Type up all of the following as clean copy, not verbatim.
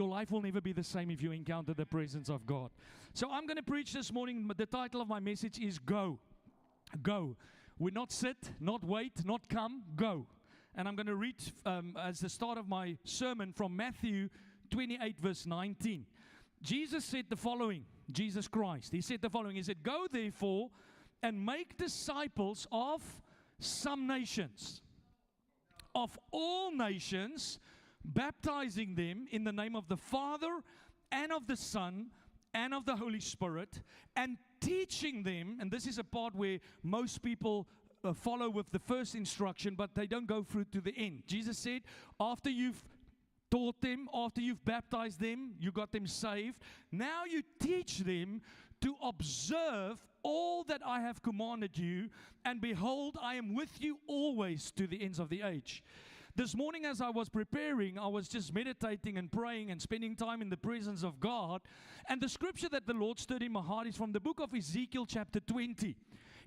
Your life will never be the same if you encounter the presence of God. So I'm going to preach this morning. The title of my message is Go. Go. We not sit, not wait, not come, go. And I'm going to read as the start of my sermon from Matthew 28 verse 19. Jesus said the following, Jesus Christ. He said the following. He said, "Go therefore and make disciples of some nations, of all nations, baptizing them in the name of the Father and of the Son and of the Holy Spirit, and teaching them," and this is a part where most people follow with the first instruction, but they don't go through to the end. Jesus said, after you've taught them, after you've baptized them, you got them saved, now you teach them to observe all that I have commanded you, and behold, I am with you always to the ends of the age. This morning as I was preparing, I was just meditating and praying and spending time in the presence of God. And the scripture that the Lord stirred in my heart is from the book of Ezekiel chapter 20.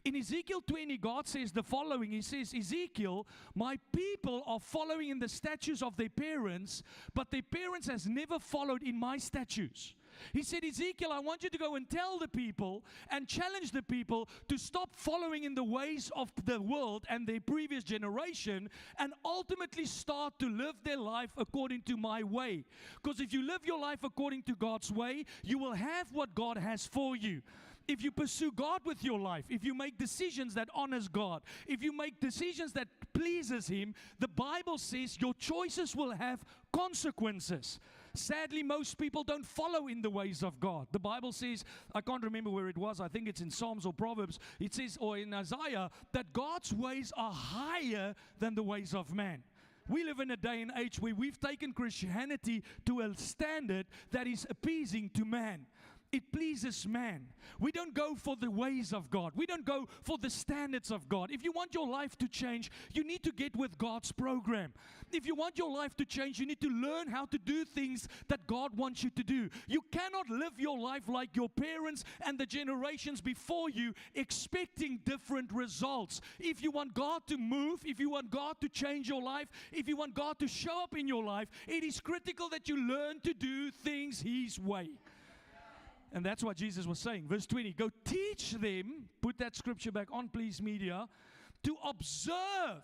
In Ezekiel 20, God says the following. He says, "Ezekiel, my people are following in the statutes of their parents, but their parents has never followed in my statutes." He said, "Ezekiel, I want you to go and tell the people and challenge the people to stop following in the ways of the world and their previous generation, and ultimately start to live their life according to my way. Because if you live your life according to God's way, you will have what God has for you. If you pursue God with your life, if you make decisions that honors God, if you make decisions that pleases Him, the Bible says your choices will have consequences." Sadly, most people don't follow in the ways of God. The Bible says, I can't remember where it was, I think it's in Psalms or Proverbs, it says, or in Isaiah, that God's ways are higher than the ways of man. We live in a day and age where we've taken Christianity to a standard that is appeasing to man. It pleases man. We don't go for the ways of God. We don't go for the standards of God. If you want your life to change, you need to get with God's program. If you want your life to change, you need to learn how to do things that God wants you to do. You cannot live your life like your parents and the generations before you, expecting different results. If you want God to move, if you want God to change your life, if you want God to show up in your life, it is critical that you learn to do things His way. And that's what Jesus was saying. Verse 20, "Go teach them," put that scripture back on please, media, "to observe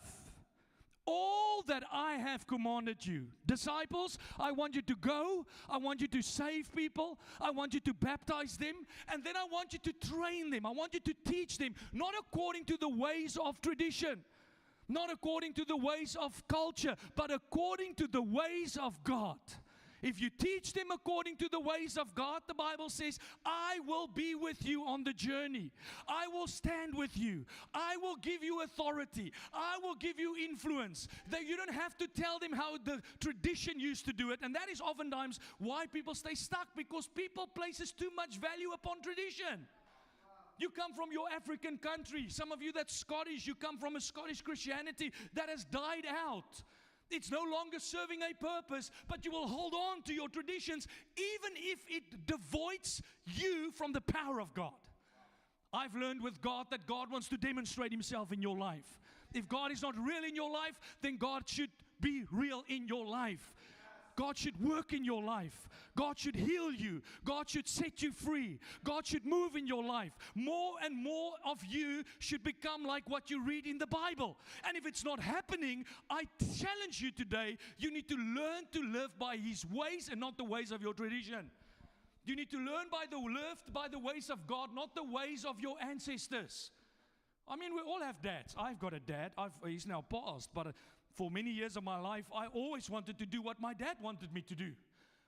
all that I have commanded you." Disciples, I want you to go. I want you to save people. I want you to baptize them. And then I want you to train them. I want you to teach them, not according to the ways of tradition, not according to the ways of culture, but according to the ways of God. If you teach them according to the ways of God, the Bible says, I will be with you on the journey. I will stand with you. I will give you authority. I will give you influence. That you don't have to tell them how the tradition used to do it. And that is oftentimes why people stay stuck, because people places too much value upon tradition. You come from your African country. Some of you that's Scottish, you come from a Scottish Christianity that has died out. It's no longer serving a purpose, but you will hold on to your traditions even if it devoids you from the power of God. I've learned with God that God wants to demonstrate Himself in your life. If God is not real in your life, then God should be real in your life. God should work in your life. God should heal you. God should set you free. God should move in your life. More and more of you should become like what you read in the Bible. And if it's not happening, I challenge you today, you need to learn to live by His ways and not the ways of your tradition. You need to learn by the ways of God, not the ways of your ancestors. I mean, we all have dads. I've got a dad. He's now passed, but for many years of my life, I always wanted to do what my dad wanted me to do.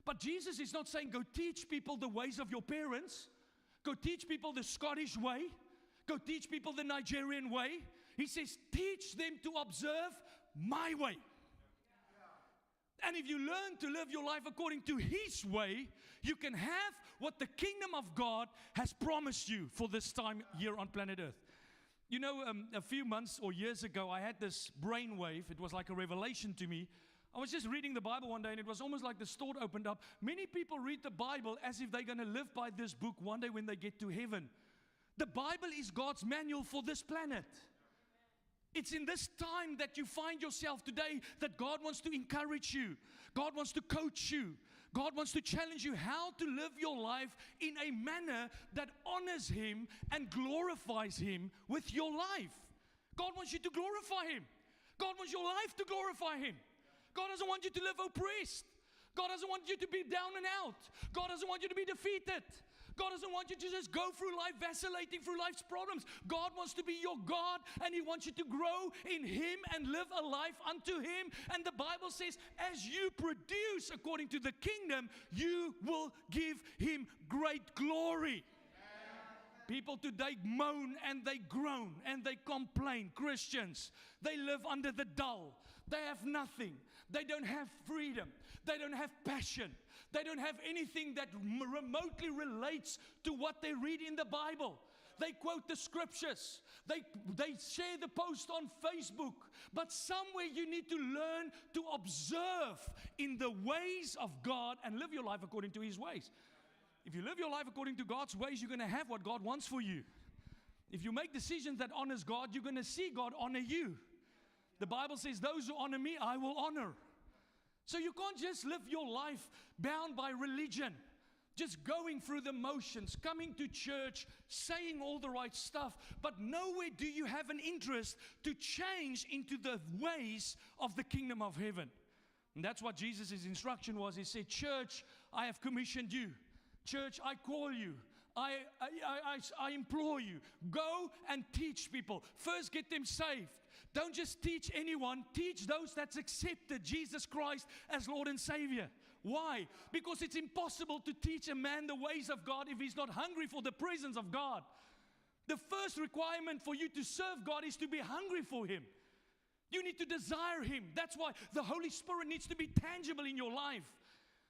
But Jesus is not saying, go teach people the ways of your parents. Go teach people the Scottish way. Go teach people the Nigerian way. He says, teach them to observe my way. And if you learn to live your life according to His way, you can have what the kingdom of God has promised you for this time here on planet Earth. You know, a few months or years ago, I had this brainwave. It was like a revelation to me. I was just reading the Bible one day, and it was almost like the store opened up. Many people read the Bible as if they're going to live by this book one day when they get to heaven. The Bible is God's manual for this planet. It's in this time that you find yourself today that God wants to encourage you. God wants to coach you. God wants to challenge you how to live your life in a manner that honors Him and glorifies Him with your life. God wants you to glorify Him. God wants your life to glorify Him. God doesn't want you to live oppressed. God doesn't want you to be down and out. God doesn't want you to be defeated. God doesn't want you to just go through life vacillating through life's problems. God wants to be your God, and He wants you to grow in Him and live a life unto Him. And the Bible says, as you produce according to the kingdom, you will give Him great glory. People today moan and they groan and they complain. Christians, they live under the dull. They have nothing. They don't have freedom. They don't have passion. They don't have anything that remotely relates to what they read in the Bible. They quote the scriptures. They share the post on Facebook. But somewhere you need to learn to observe in the ways of God and live your life according to His ways. If you live your life according to God's ways, you're going to have what God wants for you. If you make decisions that honors God, you're going to see God honor you. The Bible says, those who honor me, I will honor. So you can't just live your life bound by religion, just going through the motions, coming to church, saying all the right stuff, but nowhere do you have an interest to change into the ways of the kingdom of heaven. And that's what Jesus' instruction was. He said, church, I have commissioned you. Church, I call you. I implore you. Go and teach people. First, get them saved. Don't just teach anyone. Teach those that's accepted Jesus Christ as Lord and Savior. Why? Because it's impossible to teach a man the ways of God if he's not hungry for the presence of God. The first requirement for you to serve God is to be hungry for Him. You need to desire Him. That's why the Holy Spirit needs to be tangible in your life.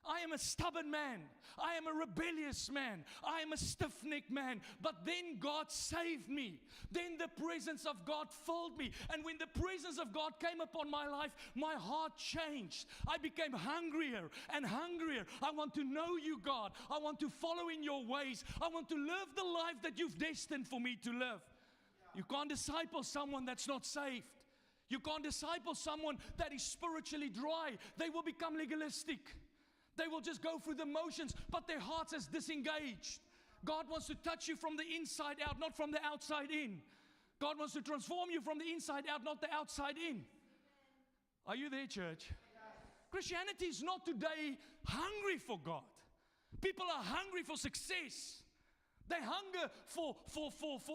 I am a stubborn man. I am a rebellious man. I am a stiff-necked man. But then God saved me. Then the presence of God filled me. And when the presence of God came upon my life, my heart changed. I became hungrier and hungrier. I want to know you, God. I want to follow in your ways. I want to live the life that you've destined for me to live. You can't disciple someone that's not saved. You can't disciple someone that is spiritually dry. They will become legalistic. They will just go through the motions, but their hearts is disengaged. God wants to touch you from the inside out, not from the outside in. God wants to transform you from the inside out, not the outside in. Are you there, church? Christianity is not today hungry for God. People are hungry for success. They hunger for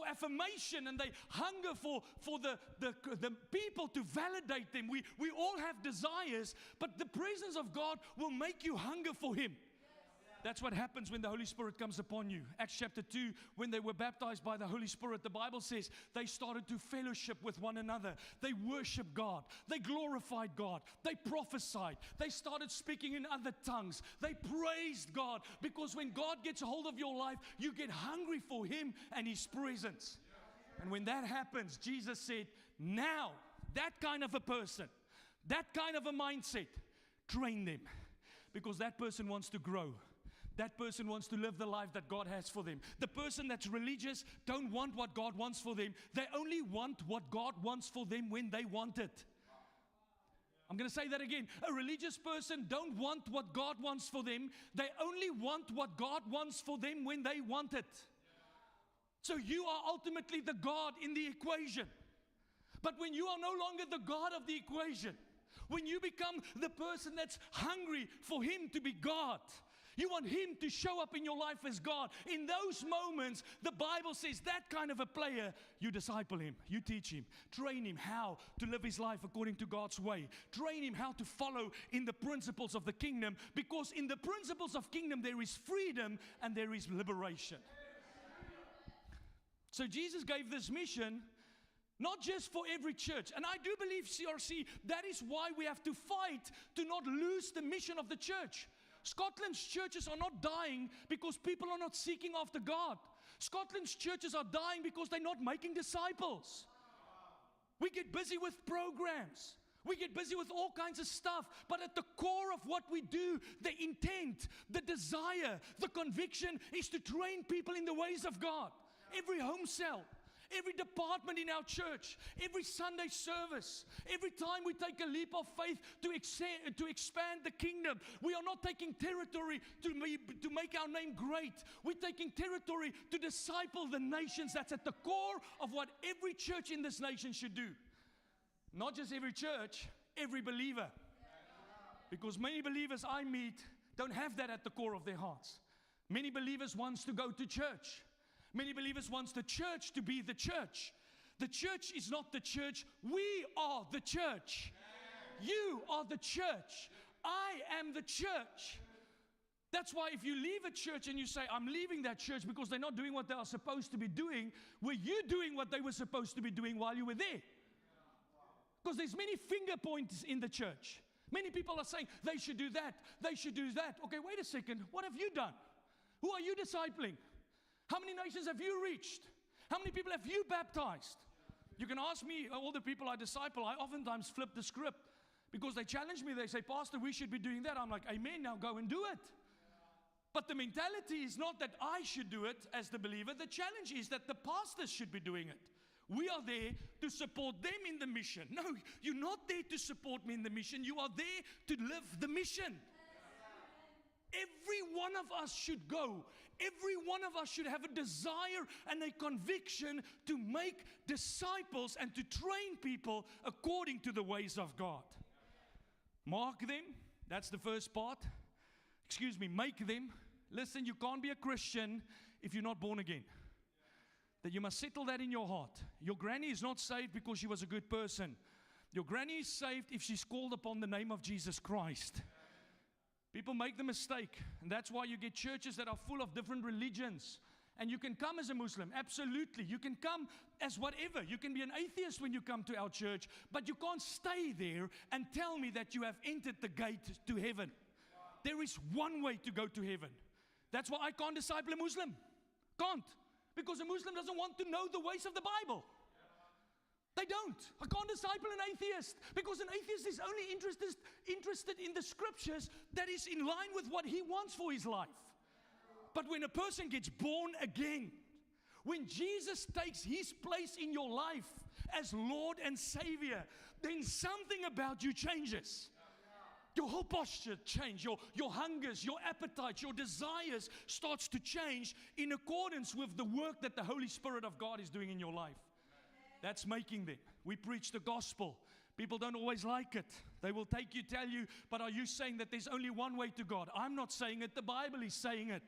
affirmation, and they hunger for the people to validate them. We all have desires, but the presence of God will make you hunger for Him. That's what happens when the Holy Spirit comes upon you. Acts chapter 2, when they were baptized by the Holy Spirit, the Bible says they started to fellowship with one another. They worshiped God. They glorified God. They prophesied. They started speaking in other tongues. They praised God, because when God gets a hold of your life, you get hungry for Him and His presence. And when that happens, Jesus said, now, that kind of a person, that kind of a mindset, train them, because that person wants to grow. That person wants to live the life that God has for them. The person that's religious don't want what God wants for them. They only want what God wants for them when they want it. I'm going to say that again. A religious person don't want what God wants for them. They only want what God wants for them when they want it. So you are ultimately the God in the equation. But when you are no longer the God of the equation, when you become the person that's hungry for Him to be God, you want Him to show up in your life as God. In those moments, the Bible says that kind of a player, you disciple him, you teach him, train him how to live his life according to God's way. Train him how to follow in the principles of the kingdom, because in the principles of kingdom there is freedom and there is liberation. So Jesus gave this mission not just for every church. And I do believe, CRC, that is why we have to fight to not lose the mission of the church. Scotland's churches are not dying because people are not seeking after God. Scotland's churches are dying because they're not making disciples. We get busy with programs. We get busy with all kinds of stuff. But at the core of what we do, the intent, the desire, the conviction is to train people in the ways of God. Every home cell, Every department in our church, every Sunday service, every time we take a leap of faith to expand the kingdom, we are not taking territory to make our name great. We're taking territory to disciple the nations. That's at the core of what every church in this nation should do. Not just every church, every believer. Because many believers I meet don't have that at the core of their hearts. Many believers want to go to church. Many believers want the church to be the church. The church is not the church. We are the church. You are the church. I am the church. That's why if you leave a church and you say, I'm leaving that church because they're not doing what they are supposed to be doing, were you doing what they were supposed to be doing while you were there? Because there's many finger points in the church. Many people are saying, they should do that, they should do that. Okay, wait a second. What have you done? Who are you discipling? How many nations have you reached? How many people have you baptized? You can ask me, all the people I disciple, I oftentimes flip the script because they challenge me. They say, Pastor, we should be doing that. I'm like, amen, now go and do it. But the mentality is not that I should do it as the believer. The challenge is that the pastors should be doing it. We are there to support them in the mission. No, you're not there to support me in the mission. You are there to live the mission. Every one of us should go. Every one of us should have a desire and a conviction to make disciples and to train people according to the ways of God. Mark them. That's the first part. Make them. Listen, you can't be a Christian if you're not born again. That you must settle that in your heart. Your granny is not saved because she was a good person. Your granny is saved if she's called upon the name of Jesus Christ. People make the mistake, and that's why you get churches that are full of different religions. And you can come as a Muslim, absolutely. You can come as whatever. You can be an atheist when you come to our church, but you can't stay there and tell me that you have entered the gate to heaven. There is one way to go to heaven. That's why I can't disciple a Muslim. Can't. Because a Muslim doesn't want to know the ways of the Bible. They don't. I can't disciple an atheist because an atheist is only interested in the scriptures that is in line with what he wants for his life. But when a person gets born again, when Jesus takes his place in your life as Lord and Savior, then something about you changes. Your whole posture changes. Your hungers, your appetites, your desires starts to change in accordance with the work that the Holy Spirit of God is doing in your life. That's making them. We preach the gospel. People don't always like it. They will tell you, but are you saying that there's only one way to God? I'm not saying it. The Bible is saying it.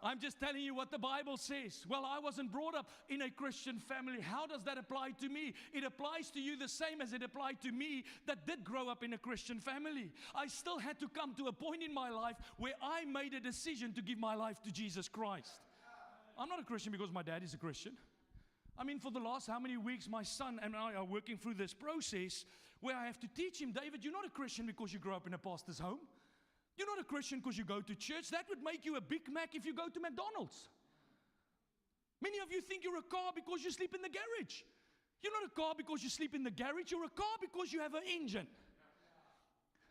I'm just telling you what the Bible says. Well, I wasn't brought up in a Christian family. How does that apply to me? It applies to you the same as it applied to me that did grow up in a Christian family. I still had to come to a point in my life where I made a decision to give my life to Jesus Christ. I'm not a Christian because my dad is a Christian. I mean, for the last how many weeks, my son and I are working through this process where I have to teach him, David, you're not a Christian because you grew up in a pastor's home. You're not a Christian because you go to church. That would make you a Big Mac if you go to McDonald's. Many of you think you're a car because you sleep in the garage. You're not a car because you sleep in the garage. You're a car because you have an engine.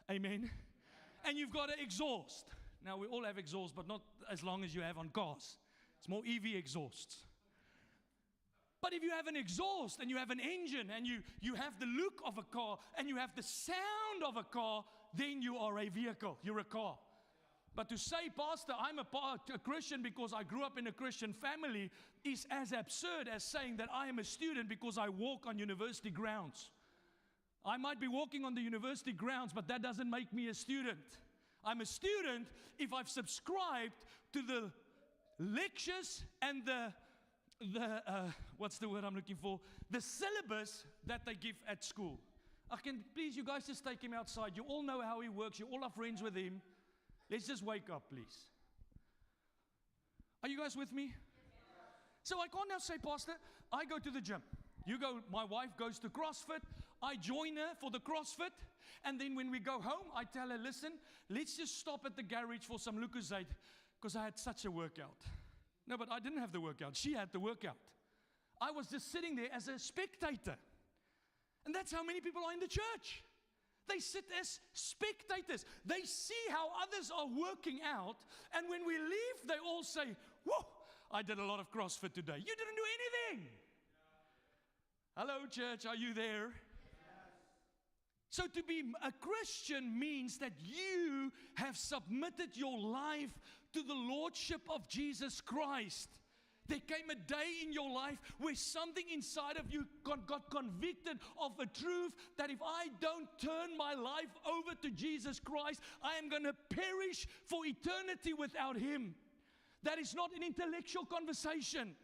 Amen. And you've got an exhaust. Now, we all have exhaust, but not as long as you have on cars. It's more EV exhausts. But if you have an exhaust and you have an engine and you have the look of a car and you have the sound of a car, then you are a vehicle. You're a car. But to say, Pastor, I'm a Christian because I grew up in a Christian family is as absurd as saying that I am a student because I walk on university grounds. I might be walking on the university grounds, but that doesn't make me a student. I'm a student if I've subscribed to the lectures and what's the word I'm looking for? The syllabus that they give at school. Please, you guys just take him outside. You all know how he works. You all are friends with him. Let's just wake up, please. Are you guys with me? So I can't now say, Pastor, I go to the gym. My wife goes to CrossFit. I join her for the CrossFit. And then when we go home, I tell her, listen, let's just stop at the garage for some Lucozade because I had such a workout. No, but I didn't have the workout. She had the workout. I was just sitting there as a spectator. And that's how many people are in the church. They sit as spectators. They see how others are working out. And when we leave, they all say, whoa, I did a lot of CrossFit today. You didn't do anything. Hello, church, are you there? So to be a Christian means that you have submitted your life to the Lordship of Jesus Christ. There came a day in your life where something inside of you got convicted of a truth that if I don't turn my life over to Jesus Christ, I am going to perish for eternity without Him. That is not an intellectual conversation.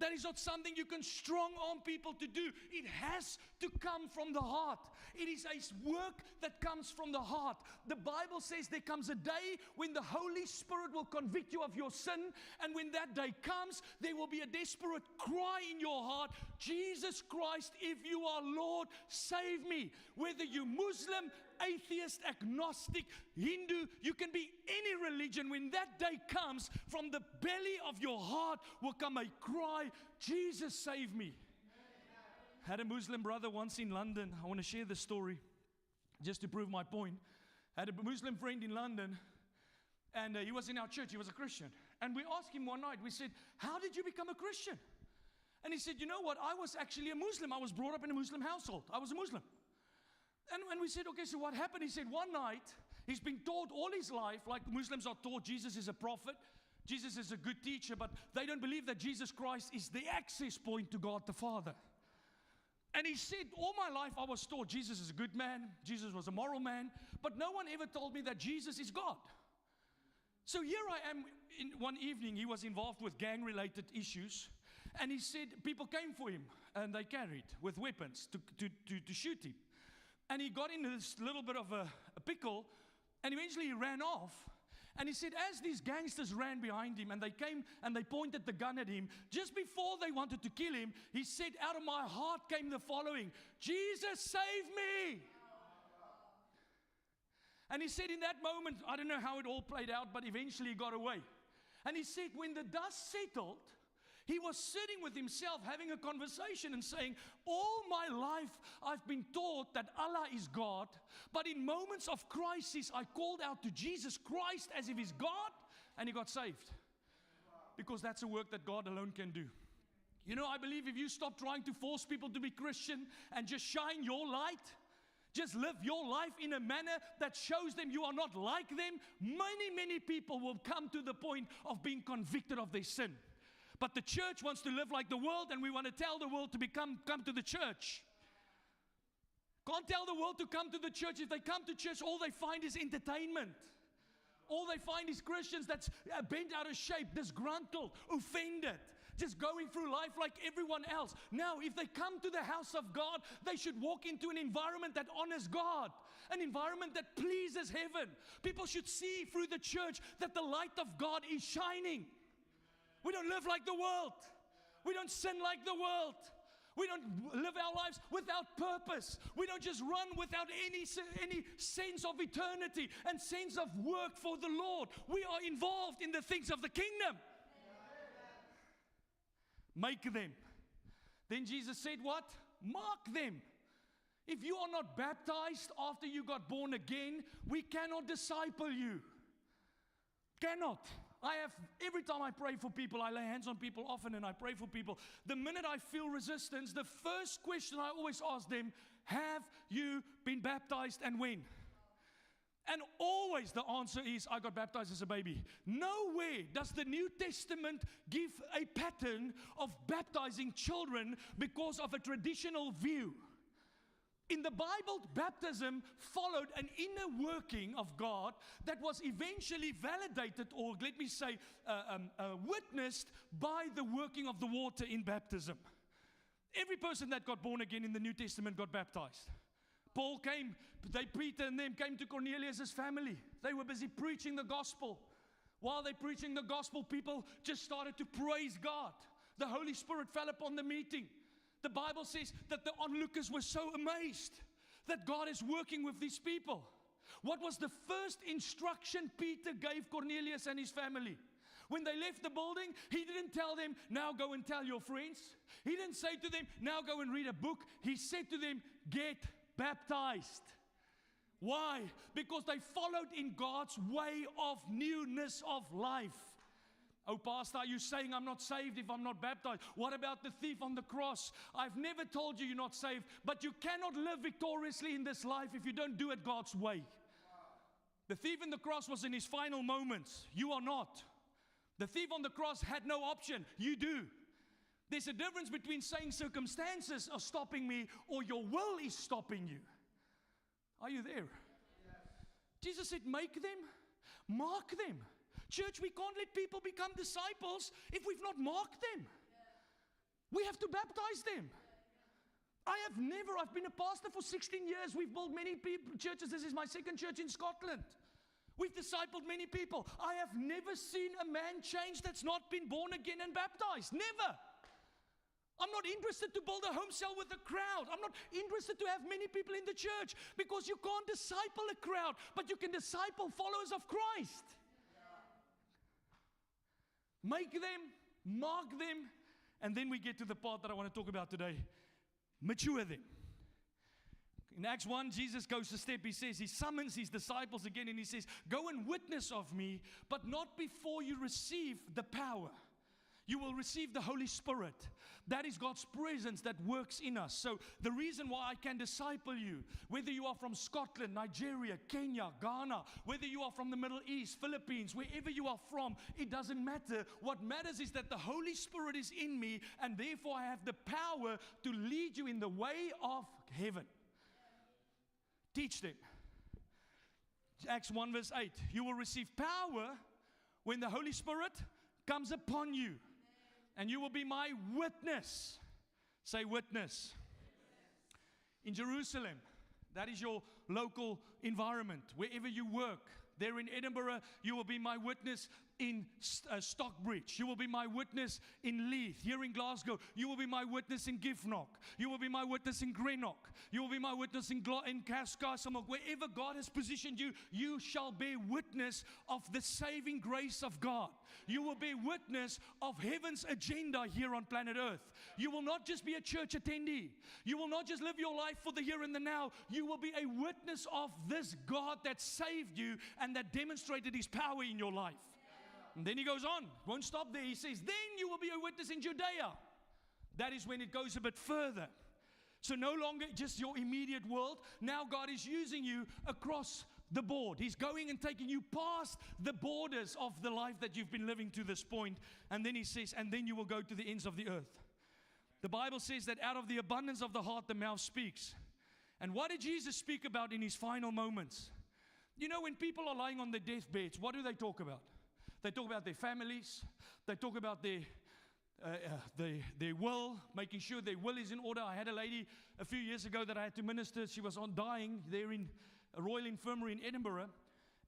That is not something you can strong arm people to do. It has to come from the heart. It is a work that comes from the heart. The Bible says there comes a day when the Holy Spirit will convict you of your sin. And when that day comes, there will be a desperate cry in your heart, Jesus Christ, if you are Lord, save me. Whether you're Muslim, atheist, agnostic, Hindu, you can be any religion. When that day comes, from the belly of your heart will come a cry, Jesus, save me. Had a Muslim brother once in London. I want to share the story just to prove my point. Had a Muslim friend in London, and he was in our church. He was a Christian. And we asked him one night, we said, how did you become a Christian? And he said, you know what, I was actually a Muslim. I was brought up in a Muslim household. I was a Muslim. And we said, okay, so what happened? He said, one night, he's been taught all his life, like Muslims are taught Jesus is a prophet, Jesus is a good teacher, but they don't believe that Jesus Christ is the access point to God the Father. And he said, all my life I was taught Jesus is a good man, Jesus was a moral man, but no one ever told me that Jesus is God. So here I am, one evening, he was involved with gang-related issues, and he said people came for him, and they carried with weapons to shoot him. And he got into this little bit of a pickle, and eventually he ran off. And he said, as these gangsters ran behind him, and they came and they pointed the gun at him, just before they wanted to kill him, he said, out of my heart came the following, Jesus, save me. And he said in that moment, I don't know how it all played out, but eventually he got away. And he said, when the dust settled, he was sitting with himself having a conversation and saying, all my life I've been taught that Allah is God, but in moments of crisis I called out to Jesus Christ as if He's God, and he got saved. Because that's a work that God alone can do. You know, I believe if you stop trying to force people to be Christian and just shine your light, just live your life in a manner that shows them you are not like them, many people will come to the point of being convicted of their sin. But the church wants to live like the world, and we want to tell the world to come to the church. Can't tell the world to come to the church. If they come to church, all they find is entertainment. All they find is Christians that's bent out of shape, disgruntled, offended, just going through life like everyone else. Now, if they come to the house of God, they should walk into an environment that honors God, an environment that pleases heaven. People should see through the church that the light of God is shining. We don't live like the world. We don't sin like the world. We don't live our lives without purpose. We don't just run without any sense of eternity and sense of work for the Lord. We are involved in the things of the kingdom. Make them. Then Jesus said what? Mark them. If you are not baptized after you got born again, we cannot disciple you. Cannot. Every time I pray for people, I lay hands on people often and I pray for people. The minute I feel resistance, the first question I always ask them, have you been baptized and when? And always the answer is, I got baptized as a baby. Nowhere does the New Testament give a pattern of baptizing children because of a traditional view. In the Bible, baptism followed an inner working of God that was eventually validated, or let me say, witnessed by the working of the water in baptism. Every person that got born again in the New Testament got baptized. Paul came, Peter and them came to Cornelius' family. They were busy preaching the gospel. While they're preaching the gospel, people just started to praise God. The Holy Spirit fell upon the meeting. The Bible says that the onlookers were so amazed that God is working with these people. What was the first instruction Peter gave Cornelius and his family? When they left the building, he didn't tell them, now go and tell your friends. He didn't say to them, now go and read a book. He said to them, get baptized. Why? Because they followed in God's way of newness of life. Oh, Pastor, are you saying I'm not saved if I'm not baptized? What about the thief on the cross? I've never told you you're not saved, but you cannot live victoriously in this life if you don't do it God's way. The thief on the cross was in his final moments. You are not. The thief on the cross had no option. You do. There's a difference between saying circumstances are stopping me or your will is stopping you. Are you there? Jesus said, make them, mark them. Church, we can't let people become disciples if we've not marked them. We have to baptize them. I've been a pastor for 16 years. We've built many churches. This is my second church in Scotland. We've discipled many people. I have never seen a man change that's not been born again and baptized. Never. I'm not interested to build a home cell with a crowd. I'm not interested to have many people in the church because you can't disciple a crowd, but you can disciple followers of Christ. Make them, mark them, and then we get to the part that I want to talk about today. Mature them. In Acts 1, Jesus goes a step. He says, he summons his disciples again and he says, go and witness of me, but not before you receive the power. You will receive the Holy Spirit. That is God's presence that works in us. So the reason why I can disciple you, whether you are from Scotland, Nigeria, Kenya, Ghana, whether you are from the Middle East, Philippines, wherever you are from, it doesn't matter. What matters is that the Holy Spirit is in me, and therefore I have the power to lead you in the way of heaven. Teach them. Acts 1 verse 8. You will receive power when the Holy Spirit comes upon you. And you will be my witness. Say witness. In Jerusalem. That is your local environment. Wherever you work. There in Edinburgh, you will be my witness in Stockbridge. You will be my witness in Leith. Here in Glasgow, you will be my witness in Giffnock. You will be my witness in Greenock. You will be my witness in Cascassamok. Wherever God has positioned you, you shall bear witness of the saving grace of God. You will be witness of heaven's agenda here on planet Earth. You will not just be a church attendee. You will not just live your life for the here and the now. You will be a witness of this God that saved you and that demonstrated His power in your life. And then he goes on, won't stop there. He says, then you will be a witness in Judea. That is when it goes a bit further. So no longer just your immediate world. Now God is using you across the board. He's going and taking you past the borders of the life that you've been living to this point. And then he says, and then you will go to the ends of the earth. The Bible says that out of the abundance of the heart, the mouth speaks. And what did Jesus speak about in His final moments? You know, when people are lying on their deathbeds, what do they talk about? They talk about their families. They talk about their will, making sure their will is in order. I had a lady a few years ago that I had to minister. She was on dying there in a Royal Infirmary in Edinburgh.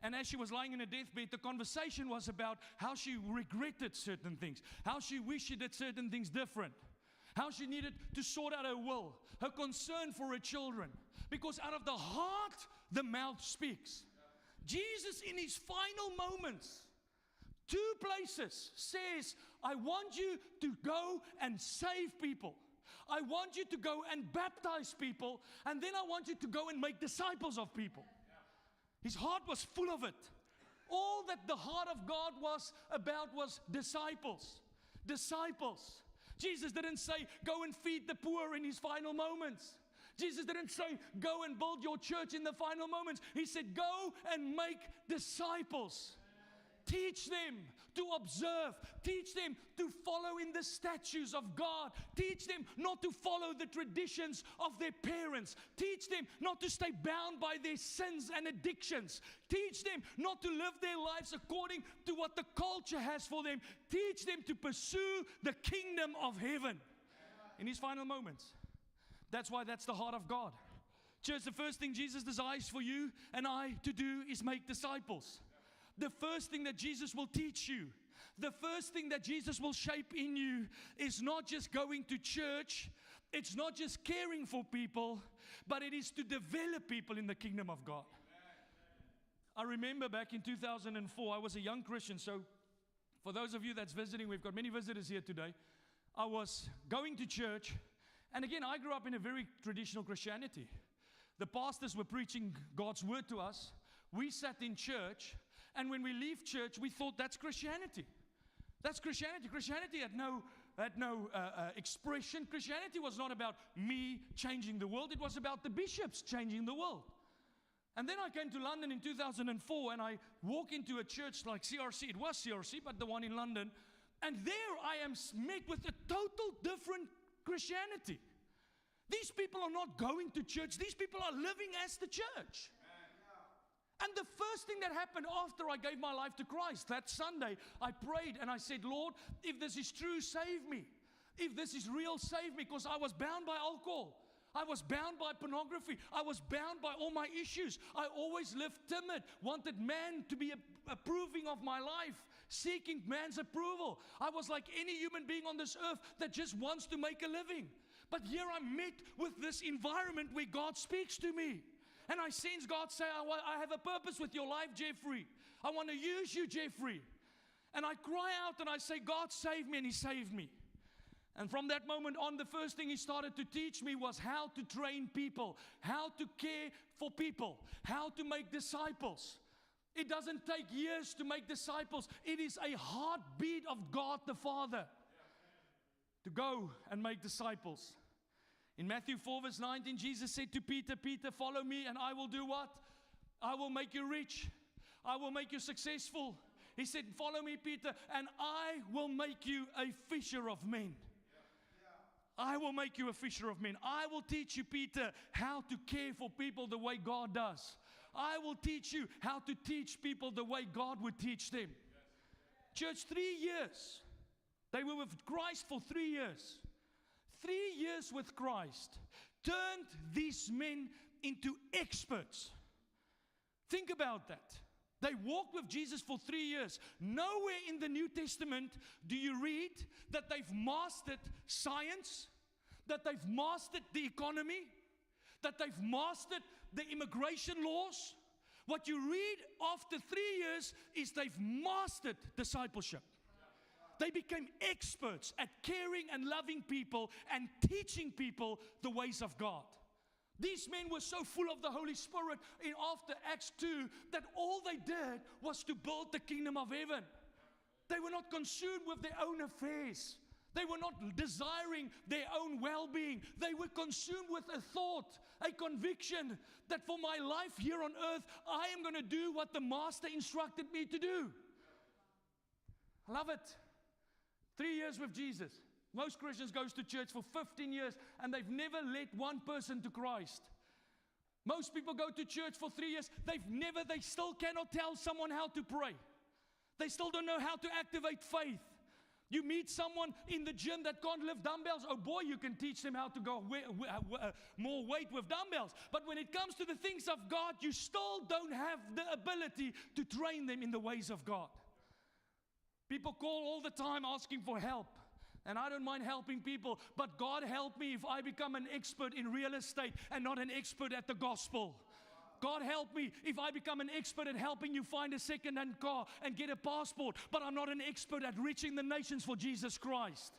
And as she was lying in her deathbed, the conversation was about how she regretted certain things, how she wished she did certain things different, how she needed to sort out her will, her concern for her children. Because out of the heart, the mouth speaks. Jesus, in His final moments, 2 places says, I want you to go and save people. I want you to go and baptize people. And then I want you to go and make disciples of people. His heart was full of it. All that the heart of God was about was disciples. Disciples. Jesus didn't say, go and feed the poor in His final moments. Jesus didn't say, go and build your church in the final moments. He said, go and make disciples. Teach them to observe. Teach them to follow in the statutes of God. Teach them not to follow the traditions of their parents. Teach them not to stay bound by their sins and addictions. Teach them not to live their lives according to what the culture has for them. Teach them to pursue the kingdom of heaven in His final moments. That's why that's the heart of God. Church, the first thing Jesus desires for you and I to do is make disciples. The first thing that Jesus will teach you, the first thing that Jesus will shape in you is not just going to church, it's not just caring for people, but it is to develop people in the kingdom of God. I remember back in 2004, I was a young Christian, so for those of you that's visiting, we've got many visitors here today. I was going to church, and again, I grew up in a very traditional Christianity. The pastors were preaching God's word to us. We sat in church. And when we leave church, we thought that's Christianity. That's Christianity. Christianity had no expression. Christianity was not about me changing the world. It was about the bishops changing the world. And then I came to London in 2004, and I walk into a church like CRC. It was CRC, but the one in London. And there I am met with a total different Christianity. These people are not going to church. These people are living as the church. And the first thing that happened after I gave my life to Christ, that Sunday, I prayed and I said, Lord, if this is true, save me. If this is real, save me, because I was bound by alcohol. I was bound by pornography. I was bound by all my issues. I always lived timid, wanted man to be approving of my life, seeking man's approval. I was like any human being on this earth that just wants to make a living. But here I'm met with this environment where God speaks to me. And I sense God say, I have a purpose with your life, Jeffrey. I want to use you, Jeffrey. And I cry out and I say, God, save me. And He saved me. And from that moment on, the first thing He started to teach me was how to train people, how to care for people, how to make disciples. It doesn't take years to make disciples. It is a heartbeat of God the Father to go and make disciples. In Matthew 4 verse 19, Jesus said to Peter, Peter, follow me and I will do what? I will make you rich. I will make you successful. He said, follow me, Peter, and I will make you a fisher of men. I will make you a fisher of men. I will teach you, Peter, how to care for people the way God does. I will teach you how to teach people the way God would teach them. Church, 3 years. They were with Christ for 3 years. 3 years with Christ turned these men into experts. Think about that. They walked with Jesus for 3 years. Nowhere in the New Testament do you read that they've mastered science, that they've mastered the economy, that they've mastered the immigration laws. What you read after 3 years is they've mastered discipleship. They became experts at caring and loving people and teaching people the ways of God. These men were so full of the Holy Spirit after Acts 2 that all they did was to build the kingdom of heaven. They were not consumed with their own affairs. They were not desiring their own well-being. They were consumed with a thought, a conviction that for my life here on earth, I am going to do what the Master instructed me to do. I love it. 3 years with Jesus. Most Christians go to church for 15 years and they've never led one person to Christ. Most people go to church for 3 years. They still cannot tell someone how to pray. They still don't know how to activate faith. You meet someone in the gym that can't lift dumbbells. Oh boy, you can teach them how to go more weight with dumbbells. But when it comes to the things of God, you still don't have the ability to train them in the ways of God. People call all the time asking for help. And I don't mind helping people, but God help me if I become an expert in real estate and not an expert at the gospel. God help me if I become an expert at helping you find a second-hand car and get a passport, but I'm not an expert at reaching the nations for Jesus Christ.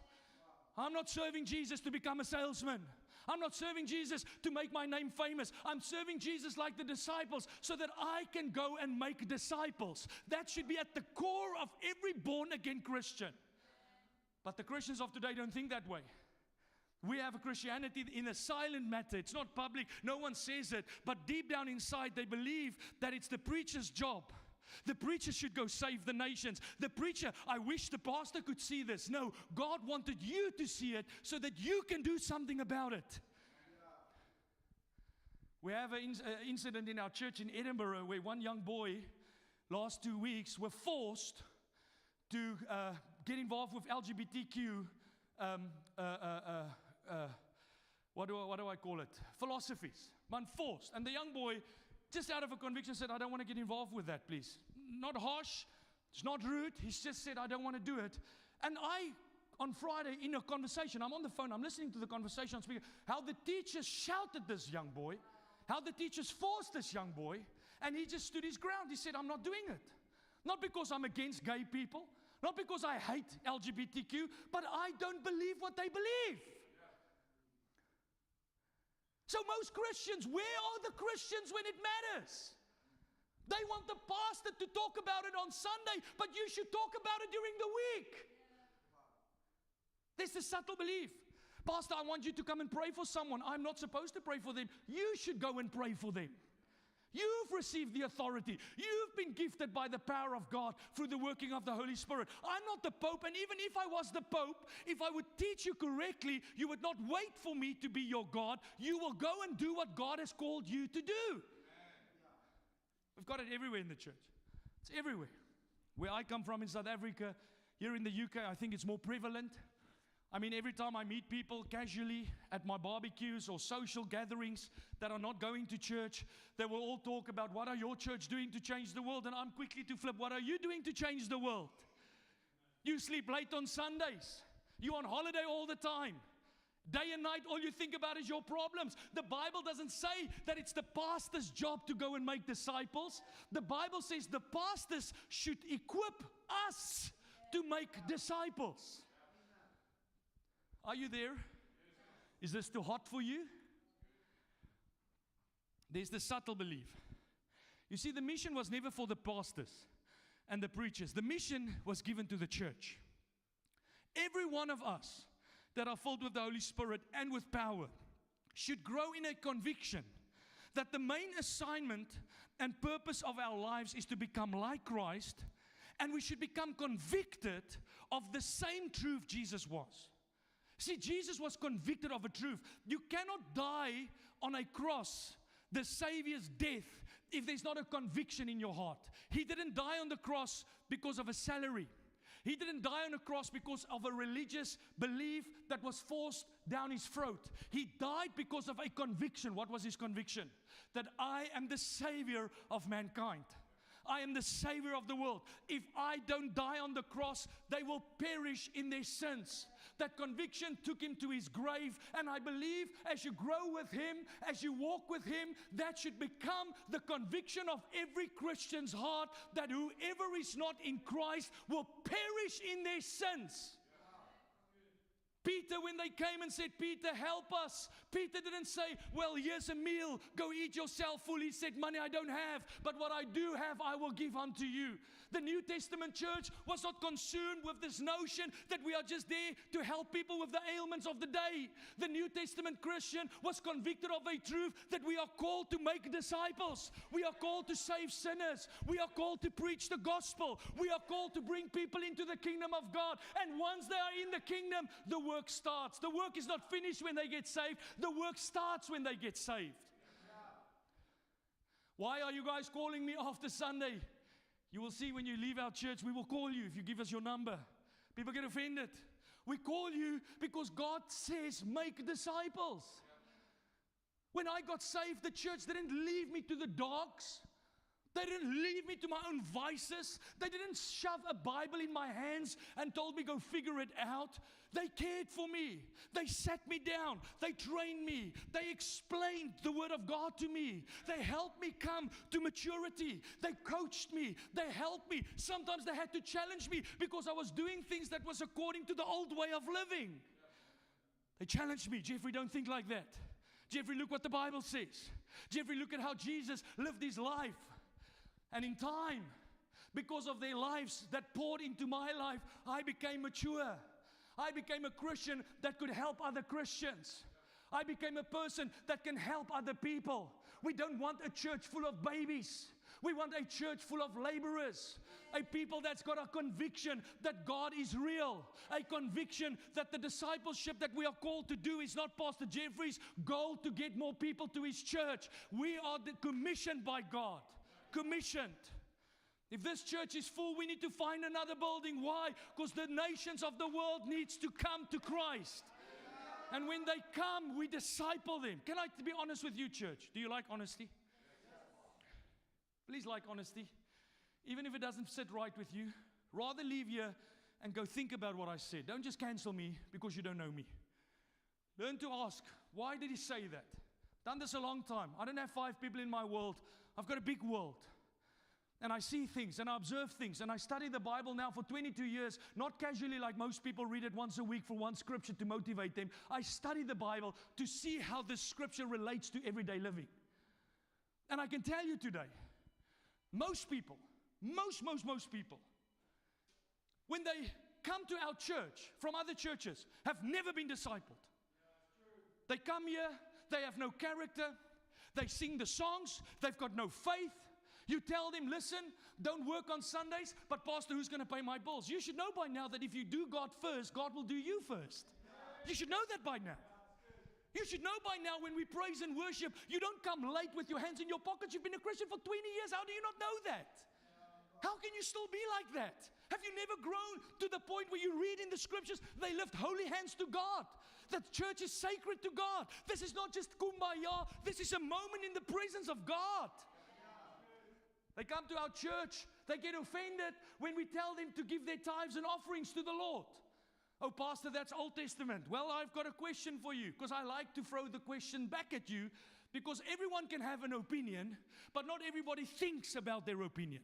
I'm not serving Jesus to become a salesman. I'm not serving Jesus to make my name famous. I'm serving Jesus like the disciples so that I can go and make disciples. That should be at the core of every born-again Christian. But the Christians of today don't think that way. We have a Christianity in a silent matter. It's not public. No one says it. But deep down inside, they believe that it's the preacher's job. The preacher should go save the nations. The preacher, I wish the pastor could see this. No, God wanted you to see it so that you can do something about it. We have an incident in our church in Edinburgh where one young boy, last 2 weeks, were forced to get involved with LGBTQ, what do I call it? Philosophies. Man, forced. And the young boy, just out of a conviction, said, I don't want to get involved with that, please. Not harsh. It's not rude. He's just said, I don't want to do it. And on Friday, in a conversation, I'm on the phone, I'm listening to the conversation on speaker, how the teachers shouted this young boy, how the teachers forced this young boy, and he just stood his ground. He said, I'm not doing it. Not because I'm against gay people, not because I hate LGBTQ, but I don't believe what they believe. So most Christians, where are the Christians when it matters? They want the pastor to talk about it on Sunday, but you should talk about it during the week. There's a subtle belief. Pastor, I want you to come and pray for someone. I'm not supposed to pray for them. You should go and pray for them. You've received the authority. You've been gifted by the power of God through the working of the Holy Spirit. I'm not the Pope, and even if I was the Pope, if I would teach you correctly, you would not wait for me to be your God. You will go and do what God has called you to do. We've got it everywhere in the church. It's everywhere. Where I come from in South Africa, here in the UK, I think it's more prevalent. I mean, every time I meet people casually at my barbecues or social gatherings that are not going to church, they will all talk about what are your church doing to change the world? And I'm quickly to flip, what are you doing to change the world? You sleep late on Sundays. You're on holiday all the time. Day and night, all you think about is your problems. The Bible doesn't say that it's the pastor's job to go and make disciples. The Bible says the pastors should equip us to make disciples. Are you there? Is this too hot for you? There's the subtle belief. You see, the mission was never for the pastors and the preachers. The mission was given to the church. Every one of us that are filled with the Holy Spirit and with power should grow in a conviction that the main assignment and purpose of our lives is to become like Christ, and we should become convicted of the same truth Jesus was. See, Jesus was convicted of a truth. You cannot die on a cross, the Savior's death, if there's not a conviction in your heart. He didn't die on the cross because of a salary. He didn't die on the cross because of a religious belief that was forced down his throat. He died because of a conviction. What was his conviction? That I am the Savior of mankind. I am the Savior of the world. If I don't die on the cross, they will perish in their sins. That conviction took him to his grave, and I believe as you grow with him, as you walk with him, that should become the conviction of every Christian's heart, that whoever is not in Christ will perish in their sins. Peter, when they came and said, Peter, help us. Peter didn't say, well, here's a meal. Go eat yourself full. He said, money I don't have, but what I do have, I will give unto you. The New Testament church was not consumed with this notion that we are just there to help people with the ailments of the day. The New Testament Christian was convicted of a truth that we are called to make disciples. We are called to save sinners. We are called to preach the gospel. We are called to bring people into the kingdom of God. And once they are in the kingdom, the work starts. The work is not finished when they get saved. The work starts when they get saved. Why are you guys calling me after Sunday? You will see when you leave our church, we will call you if you give us your number. People get offended. We call you because God says, make disciples. When I got saved, the church didn't leave me to the dogs. They didn't leave me to my own vices. They didn't shove a Bible in my hands and told me, go figure it out. They cared for me. They sat me down. They trained me. They explained the Word of God to me. They helped me come to maturity. They coached me. They helped me. Sometimes they had to challenge me because I was doing things that was according to the old way of living. They challenged me. Jeffrey, don't think like that. Jeffrey, look what the Bible says. Jeffrey, look at how Jesus lived his life. And in time, because of their lives that poured into my life, I became mature. I became a Christian that could help other Christians. I became a person that can help other people. We don't want a church full of babies. We want a church full of laborers. A people that's got a conviction that God is real. A conviction that the discipleship that we are called to do is not Pastor Jeffrey's goal to get more people to his church. We are commissioned by God. Commissioned. If this church is full, we need to find another building. Why? Because the nations of the world needs to come to Christ. And when they come, we disciple them. Can I be honest with you, church? Do you like honesty? Please like honesty. Even if it doesn't sit right with you, rather leave here and go think about what I said. Don't just cancel me because you don't know me. Learn to ask, why did he say that? Done this a long time. I don't have 5 people in my world. I've got a big world. And I see things and I observe things and I study the Bible now for 22 years, not casually like most people read it once a week for one scripture to motivate them. I study the Bible to see how this scripture relates to everyday living. And I can tell you today Most people, most people, when they come to our church from other churches, have never been discipled. They come here, they have no character, they sing the songs, they've got no faith. You tell them, listen, don't work on Sundays, but Pastor, who's going to pay my bills? You should know by now that if you do God first, God will do you first. You should know that by now. You should know by now when we praise and worship, you don't come late with your hands in your pockets. You've been a Christian for 20 years. How do you not know that? How can you still be like that? Have you never grown to the point where you read in the scriptures, they lift holy hands to God? That church is sacred to God. This is not just kumbaya. This is a moment in the presence of God. They come to our church. They get offended when we tell them to give their tithes and offerings to the Lord. Oh, Pastor, that's Old Testament. Well, I've got a question for you, because I like to throw the question back at you, because everyone can have an opinion, but not everybody thinks about their opinion.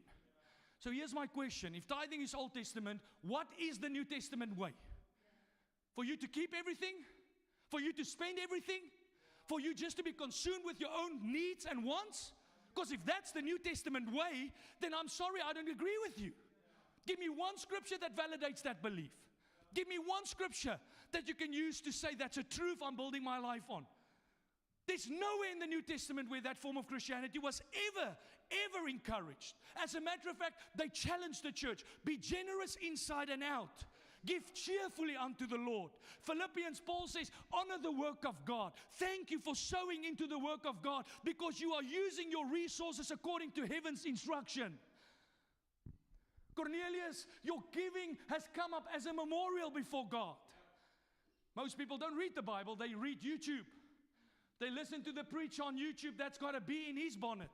So here's my question. If tithing is Old Testament, what is the New Testament way? For you to keep everything? For you to spend everything? For you just to be consumed with your own needs and wants? Because if that's the New Testament way, then I'm sorry, I don't agree with you. Give me one scripture that validates that belief. Give me one scripture that you can use to say that's a truth I'm building my life on. There's nowhere in the New Testament where that form of Christianity was ever encouraged. As a matter of fact, they challenged the church. Be generous inside and out. Give cheerfully unto the Lord. Philippians, Paul says, honor the work of God. Thank you for sowing into the work of God, because you are using your resources according to heaven's instruction. Cornelius, your giving has come up as a memorial before God. Most people don't read the Bible, they read YouTube. They listen to the preach on YouTube that's got a bee in his bonnet.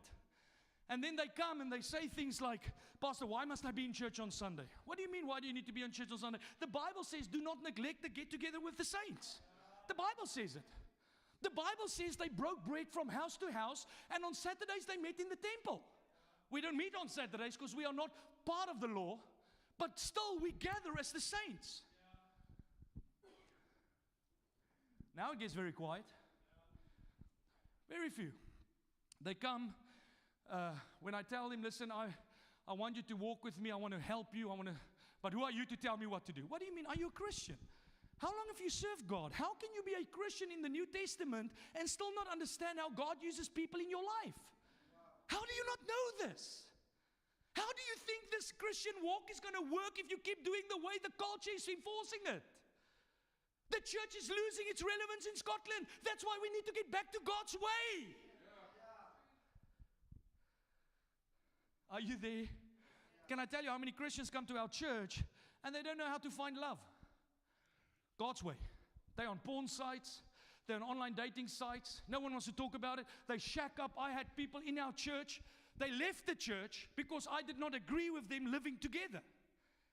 And then they come and they say things like, Pastor, why must I be in church on Sunday? What do you mean, why do you need to be in church on Sunday? The Bible says, do not neglect the get together with the saints. The Bible says it. The Bible says they broke bread from house to house, and on Saturdays they met in the temple. We don't meet on Saturdays because we are not part of the law, but still we gather as the saints. Now it gets very quiet. Very few. They come when I tell them, listen, I want you to walk with me. I want to help you. But who are you to tell me what to do? What do you mean? Are you a Christian? How long have you served God? How can you be a Christian in the New Testament and still not understand how God uses people in your life? How do you not know this? How do you think this Christian walk is going to work if you keep doing the way the culture is enforcing it? The church is losing its relevance in Scotland. That's why we need to get back to God's way. Are you there? Can I tell you how many Christians come to our church and they don't know how to find love? God's way. They're on porn sites. They're on online dating sites. No one wants to talk about it. They shack up. I had people in our church. They left the church because I did not agree with them living together.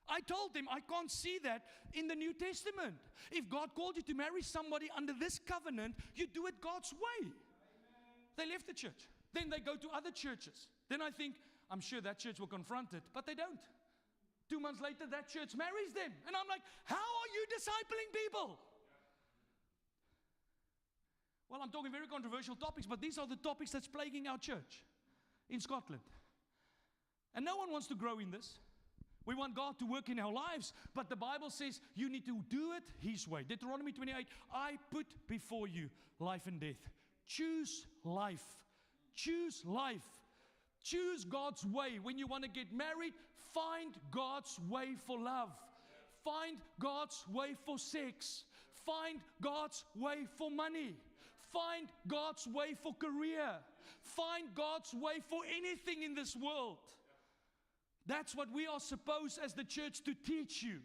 I told them I can't see that in the New Testament. If God called you to marry somebody under this covenant, you do it God's way. Amen. They left the church. Then they go to other churches. Then I think, I'm sure that church will confront it, but they don't. 2 months later, that church marries them. And I'm like, how are you discipling people? Well, I'm talking very controversial topics, but these are the topics that's plaguing our church in Scotland. And no one wants to grow in this. We want God to work in our lives, but the Bible says you need to do it His way. Deuteronomy 28, I put before you life and death. Choose life. Choose life. Choose God's way. When you want to get married, find God's way for love. Find God's way for sex. Find God's way for money. Find God's way for career. Find God's way for anything in this world. That's what we are supposed as the church to teach you.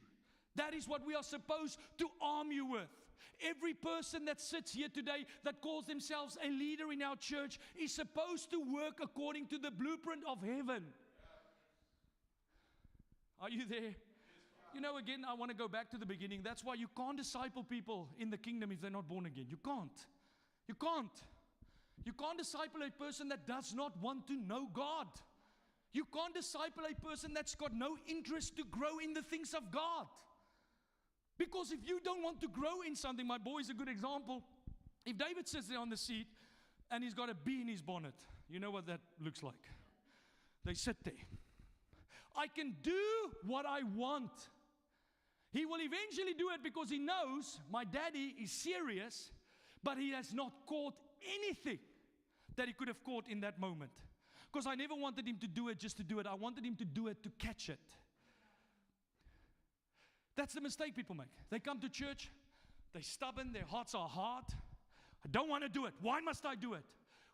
That is what we are supposed to arm you with. Every person that sits here today that calls themselves a leader in our church is supposed to work according to the blueprint of heaven. Are you there? You know, again, I want to go back to the beginning. That's why you can't disciple people in the kingdom if they're not born again. You can't. You can't. You can't disciple a person that does not want to know God. You can't disciple a person that's got no interest to grow in the things of God. Because if you don't want to grow in something, my boy is a good example. If David sits there on the seat and he's got a bee in his bonnet, you know what that looks like. They sit there. I can do what I want. He will eventually do it because he knows my daddy is serious, but he has not caught anything that he could have caught in that moment. Because I never wanted him to do it just to do it. I wanted him to do it to catch it. That's the mistake people make. They come to church, they're stubborn, their hearts are hard. I don't want to do it. Why must I do it?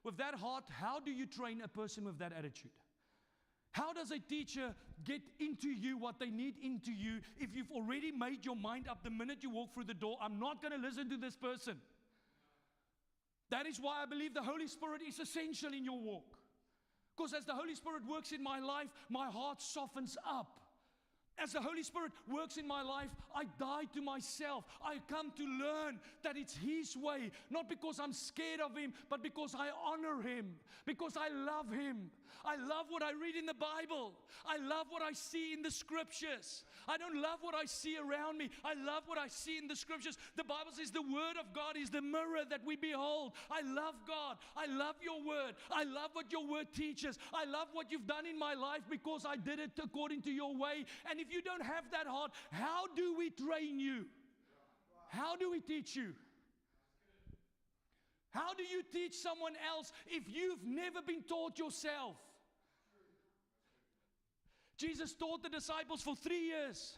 With that heart, how do you train a person with that attitude? How does a teacher get into you what they need into you if you've already made your mind up the minute you walk through the door? I'm not going to listen to this person. That is why I believe the Holy Spirit is essential in your walk. Because as the Holy Spirit works in my life, my heart softens up. As the Holy Spirit works in my life, I die to myself. I come to learn that it's His way, not because I'm scared of Him, but because I honor Him, because I love Him. I love what I read in the Bible. I love what I see in the Scriptures. I don't love what I see around me. I love what I see in the Scriptures. The Bible says the Word of God is the mirror that we behold. I love God. I love your Word. I love what your Word teaches. I love what you've done in my life because I did it according to your way. And if you don't have that heart, how do we train you? How do we teach you? How do you teach someone else if you've never been taught yourself? Jesus taught the disciples for 3 years.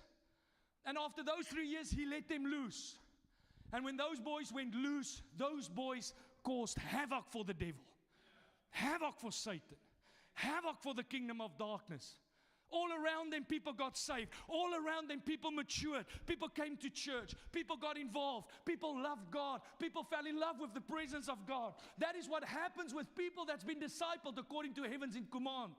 And after those 3 years, He let them loose. And when those boys went loose, those boys caused havoc for the devil. Havoc for Satan. Havoc for the kingdom of darkness. All around them, people got saved. All around them, people matured. People came to church. People got involved. People loved God. People fell in love with the presence of God. That is what happens with people that's been discipled according to heaven's in command.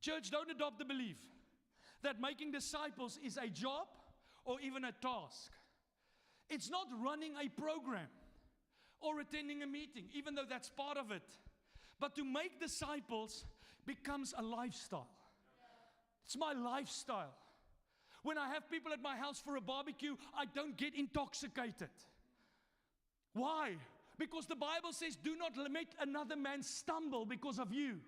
Church, don't adopt the belief that making disciples is a job or even a task. It's not running a program or attending a meeting, even though that's part of it. But to make disciples becomes a lifestyle. It's my lifestyle. When I have people at my house for a barbecue, I don't get intoxicated. Why? Because the Bible says, do not make another man stumble because of you.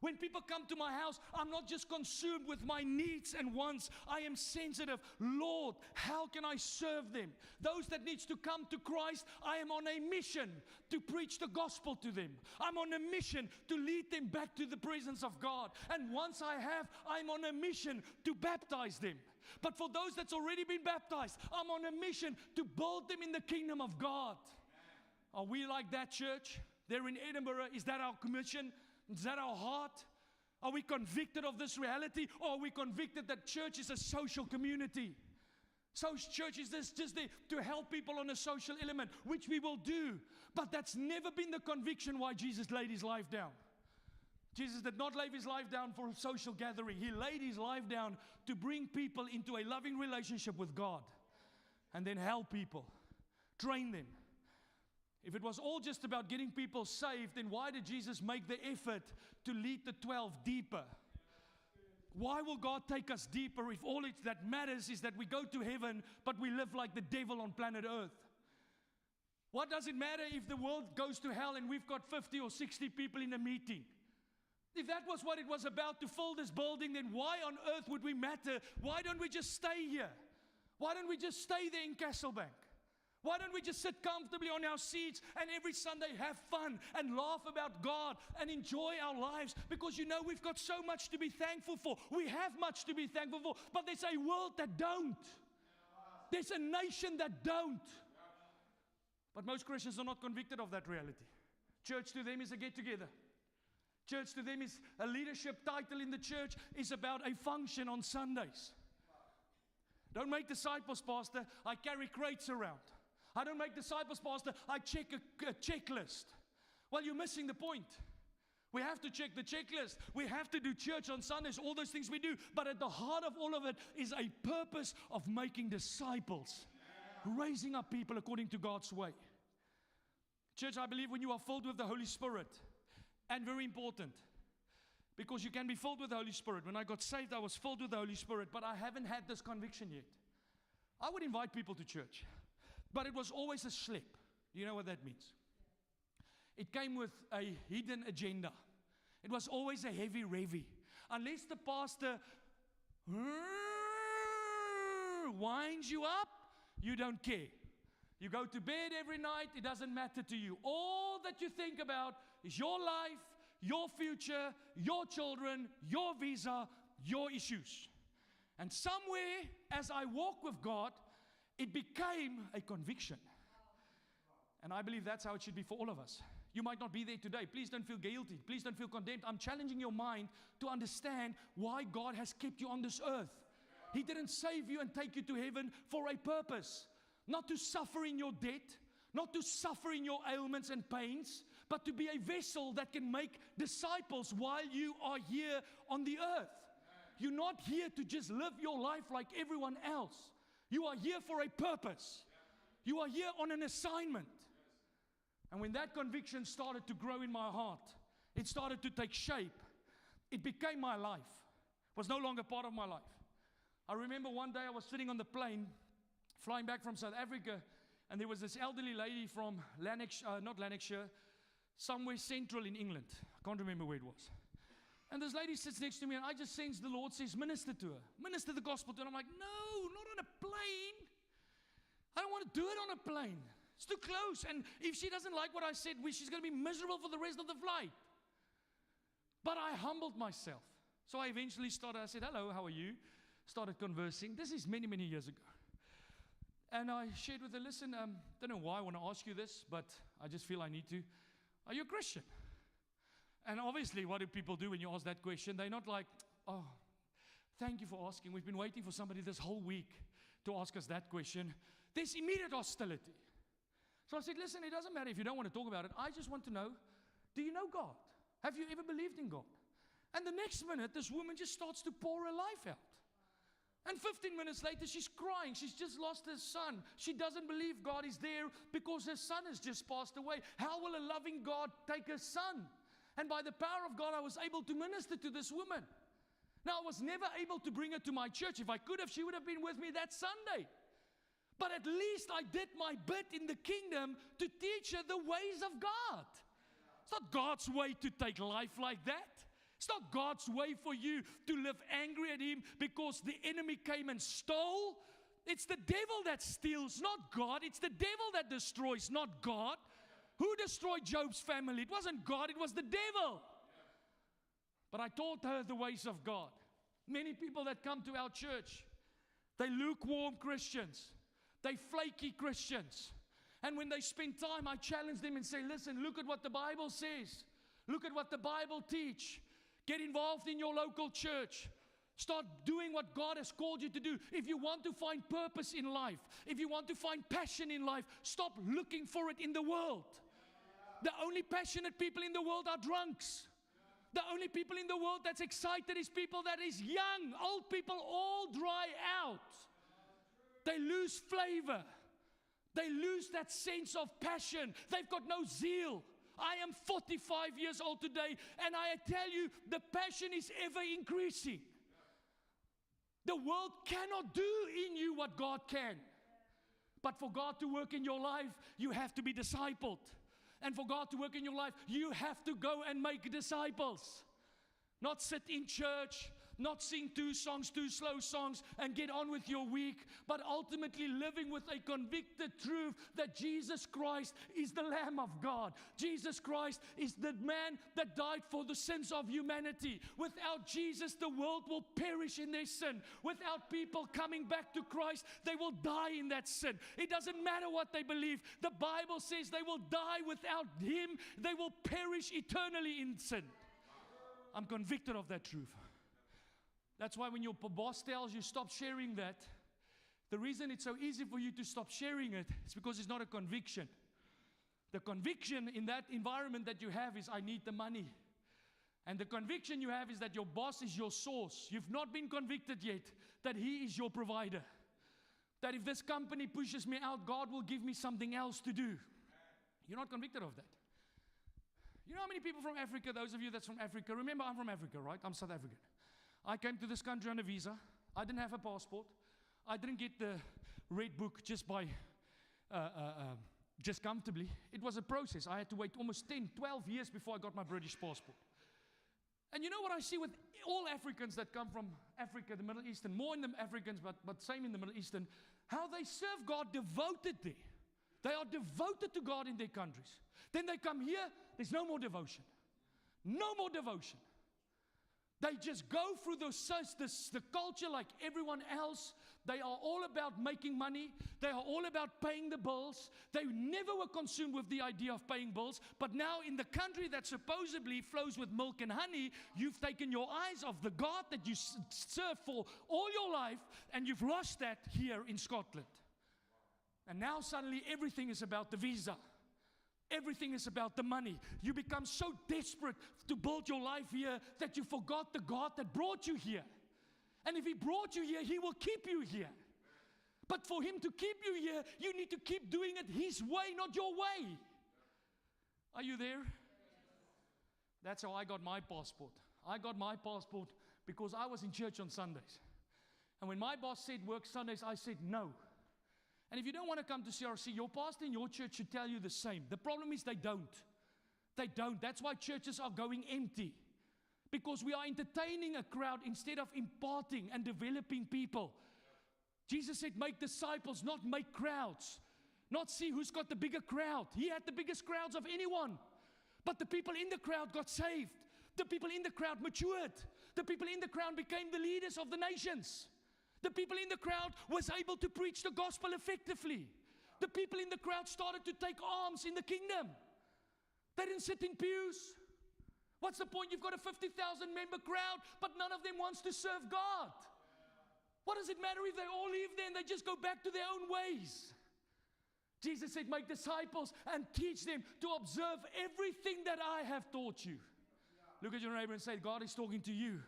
When people come to my house, I'm not just consumed with my needs and wants. I am sensitive. Lord, how can I serve them? Those that needs to come to Christ, I am on a mission to preach the gospel to them. I'm on a mission to lead them back to the presence of God. And once I have, I'm on a mission to baptize them. But for those that's already been baptized, I'm on a mission to build them in the kingdom of God. Are we like that, church? There in Edinburgh, is that our commission? Is that our heart? Are we convicted of this reality? Or are we convicted that church is a social community? So church is just there to help people on a social element, which we will do. But that's never been the conviction why Jesus laid His life down. Jesus did not lay His life down for a social gathering. He laid His life down to bring people into a loving relationship with God. And then help people. Train them. If it was all just about getting people saved, then why did Jesus make the effort to lead the 12 deeper? Why will God take us deeper if all that matters is that we go to heaven, but we live like the devil on planet Earth? What does it matter if the world goes to hell and we've got 50 or 60 people in a meeting? If that was what it was about, to fill this building, then why on earth would we matter? Why don't we just stay here? Why don't we just stay there in Castlebank? Why don't we just sit comfortably on our seats and every Sunday have fun and laugh about God and enjoy our lives? Because you know we've got so much to be thankful for. We have much to be thankful for. But there's a world that don't. There's a nation that don't. But most Christians are not convicted of that reality. Church to them is a get-together. Church to them is a leadership title in the church is about a function on Sundays. Don't make disciples, Pastor. I carry crates around. I don't make disciples, Pastor. I check a checklist. Well, you're missing the point. We have to check the checklist. We have to do church on Sundays, all those things we do. But at the heart of all of it is a purpose of making disciples, raising up people according to God's way. Church, I believe when you are filled with the Holy Spirit, and very important, because you can be filled with the Holy Spirit. When I got saved, I was filled with the Holy Spirit, but I haven't had this conviction yet. I would invite people to church, but it was always a slip. You know what that means? It came with a hidden agenda. It was always a heavy revy. Unless the pastor winds you up, you don't care. You go to bed every night, it doesn't matter to you. All that you think about is your life, your future, your children, your visa, your issues. And somewhere, as I walk with God, it became a conviction. And I believe that's how it should be for all of us. You might not be there today. Please don't feel guilty. Please don't feel condemned. I'm challenging your mind to understand why God has kept you on this earth. He didn't save you and take you to heaven for a purpose. Not to suffer in your debt, not to suffer in your ailments and pains, but to be a vessel that can make disciples while you are here on the earth. You're not here to just live your life like everyone else. You are here for a purpose. You are here on an assignment. And when that conviction started to grow in my heart, it started to take shape. It became my life. It was no longer part of my life. I remember one day I was sitting on the plane, flying back from South Africa, and there was this elderly lady from not Lanarkshire, somewhere central in England. I can't remember where it was. And this lady sits next to me, and I just sense the Lord says, minister to her. Minister the gospel to her. And I'm like, no, not on a plane. I don't want to do it on a plane. It's too close. And if she doesn't like what I said, she's going to be miserable for the rest of the flight. But I humbled myself. So I eventually I said, hello, how are you? Started conversing. This is many, many years ago. And I shared with her, listen, don't know why I want to ask you this, but I just feel I need to. Are you a Christian? And obviously, what do people do when you ask that question? They're not like, oh, thank you for asking. We've been waiting for somebody this whole week to ask us that question. There's immediate hostility. So I said, listen, it doesn't matter if you don't want to talk about it. I just want to know, do you know God? Have you ever believed in God? And the next minute, this woman just starts to pour her life out. And 15 minutes later, she's crying. She's just lost her son. She doesn't believe God is there because her son has just passed away. How will a loving God take her son? And by the power of God, I was able to minister to this woman. Now, I was never able to bring her to my church. If I could have, she would have been with me that Sunday. But at least I did my bit in the kingdom to teach her the ways of God. It's not God's way to take life like that. It's not God's way for you to live angry at Him because the enemy came and stole. It's the devil that steals, not God. It's the devil that destroys, not God. Who destroyed Job's family? It wasn't God, it was the devil. But I taught her the ways of God. Many people that come to our church, they lukewarm Christians. They flaky Christians. And when they spend time, I challenge them and say, listen, look at what the Bible says. Look at what the Bible teach. Get involved in your local church. Start doing what God has called you to do. If you want to find purpose in life, if you want to find passion in life, stop looking for it in the world. The only passionate people in the world are drunks. The only people in the world that's excited is people that is young. Old people all dry out. They lose flavor. They lose that sense of passion. They've got no zeal. I am 45 years old today, and I tell you, the passion is ever increasing. The world cannot do in you what God can. But for God to work in your life, you have to be discipled. And for God to work in your life, you have to go and make disciples. Not sit in church, not sing 2 songs, 2 slow songs, and get on with your week, but ultimately living with a convicted truth that Jesus Christ is the Lamb of God. Jesus Christ is the man that died for the sins of humanity. Without Jesus, the world will perish in their sin. Without people coming back to Christ, they will die in that sin. It doesn't matter what they believe. The Bible says they will die without Him. They will perish eternally in sin. I'm convicted of that truth. That's why when your boss tells you stop sharing that, the reason it's so easy for you to stop sharing it is because it's not a conviction. The conviction in that environment that you have is, I need the money. And the conviction you have is that your boss is your source. You've not been convicted yet that He is your provider. That if this company pushes me out, God will give me something else to do. You're not convicted of that. You know how many people from Africa, those of you that's from Africa, remember I'm from Africa, right? I'm South African. I came to this country on a visa. I didn't have a passport. I didn't get the red book just by just comfortably. It was a process. I had to wait almost 10, 12 years before I got my British passport. And you know what I see with all Africans that come from Africa, the Middle Eastern, more in the Africans, but same in the Middle Eastern, how they serve God devotedly. They are devoted to God in their countries. Then they come here, there's no more devotion. No more devotion. They just go through the culture like everyone else. They are all about making money. They are all about paying the bills. They never were consumed with the idea of paying bills. But now in the country that supposedly flows with milk and honey, you've taken your eyes off the God that you serve for all your life, and you've lost that here in Scotland. And now suddenly everything is about the visa. Everything is about the money. You become so desperate to build your life here that you forgot the God that brought you here. And if He brought you here, He will keep you here. But for Him to keep you here, you need to keep doing it His way, not your way. Are you there? That's how I got my passport. I got my passport because I was in church on Sundays. And when my boss said work Sundays, I said no. And if you don't want to come to CRC, your pastor in your church should tell you the same. The problem is they don't. They don't. That's why churches are going empty. Because we are entertaining a crowd instead of imparting and developing people. Jesus said, make disciples, not make crowds. Not see who's got the bigger crowd. He had the biggest crowds of anyone. But the people in the crowd got saved. The people in the crowd matured. The people in the crowd became the leaders of the nations. The people in the crowd was able to preach the gospel effectively. The people in the crowd started to take arms in the kingdom. They didn't sit in pews. What's the point? You've got a 50,000 member crowd, but none of them wants to serve God. What does it matter if they all leave there and they just go back to their own ways? Jesus said, make disciples and teach them to observe everything that I have taught you. Look at your neighbor and say, God is talking to you.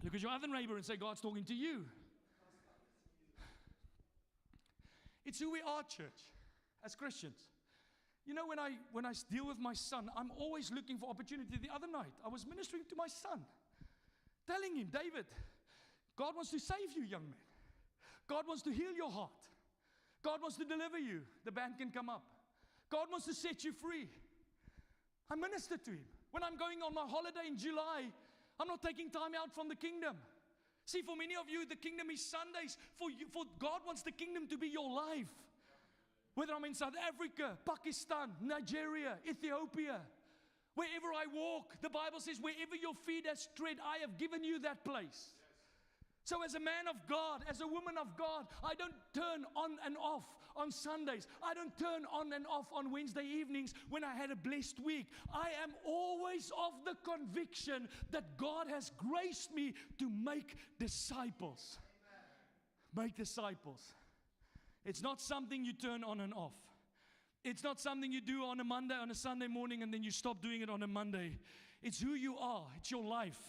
Look at your other neighbor and say, God's talking to you. It's who we are, church, as Christians. You know, when I deal with my son, I'm always looking for opportunity. The other night, I was ministering to my son, telling him, David, God wants to save you, young man. God wants to heal your heart. God wants to deliver you. The band can come up. God wants to set you free. I minister to him. When I'm going on my holiday in July, I'm not taking time out from the kingdom. See, for many of you, the kingdom is Sundays. For God wants the kingdom to be your life. Whether I'm in South Africa, Pakistan, Nigeria, Ethiopia, wherever I walk, the Bible says, wherever your feet has tread, I have given you that place. So as a man of God, as a woman of God, I don't turn on and off on Sundays. I don't turn on and off on Wednesday evenings when I had a blessed week. I am always of the conviction that God has graced me to make disciples. Make disciples. It's not something you turn on and off. It's not something you do on a Monday, on a Sunday morning, and then you stop doing it on a Monday. It's who you are. It's your life.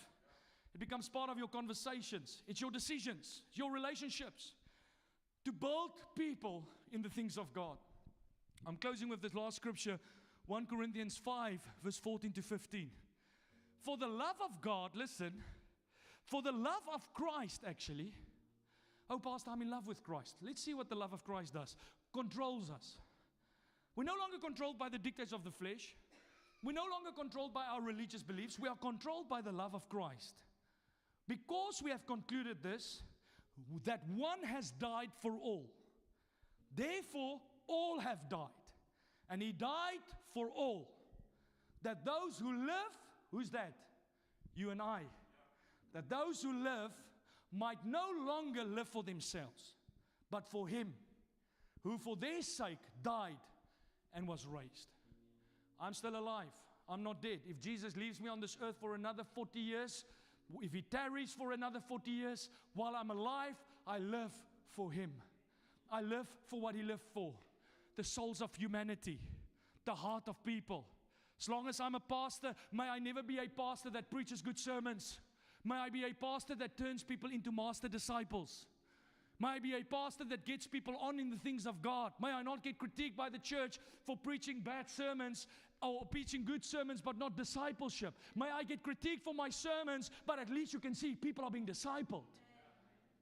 It becomes part of your conversations. It's your decisions, your relationships. To build people in the things of God. I'm closing with this last scripture, 1 Corinthians 5, verse 14 to 15. For the love of God, listen, for the love of Christ actually, oh, Pastor, I'm in love with Christ. Let's see what the love of Christ does. Controls us. We're no longer controlled by the dictates of the flesh. We're no longer controlled by our religious beliefs. We are controlled by the love of Christ. Because we have concluded this, that one has died for all. Therefore, all have died. And He died for all. That those who live, who's that? You and I. That those who live might no longer live for themselves, but for Him, who for their sake died and was raised. I'm still alive. I'm not dead. If Jesus leaves me on this earth for another 40 years, if He tarries for another 40 years, while I'm alive, I live for Him. I live for what He lived for. The souls of humanity, the heart of people. As long as I'm a pastor, may I never be a pastor that preaches good sermons. May I be a pastor that turns people into master disciples. May I be a pastor that gets people on in the things of God. May I not get critiqued by the church for preaching bad sermons or preaching good sermons but not discipleship. May I get critiqued for my sermons, but at least you can see people are being discipled.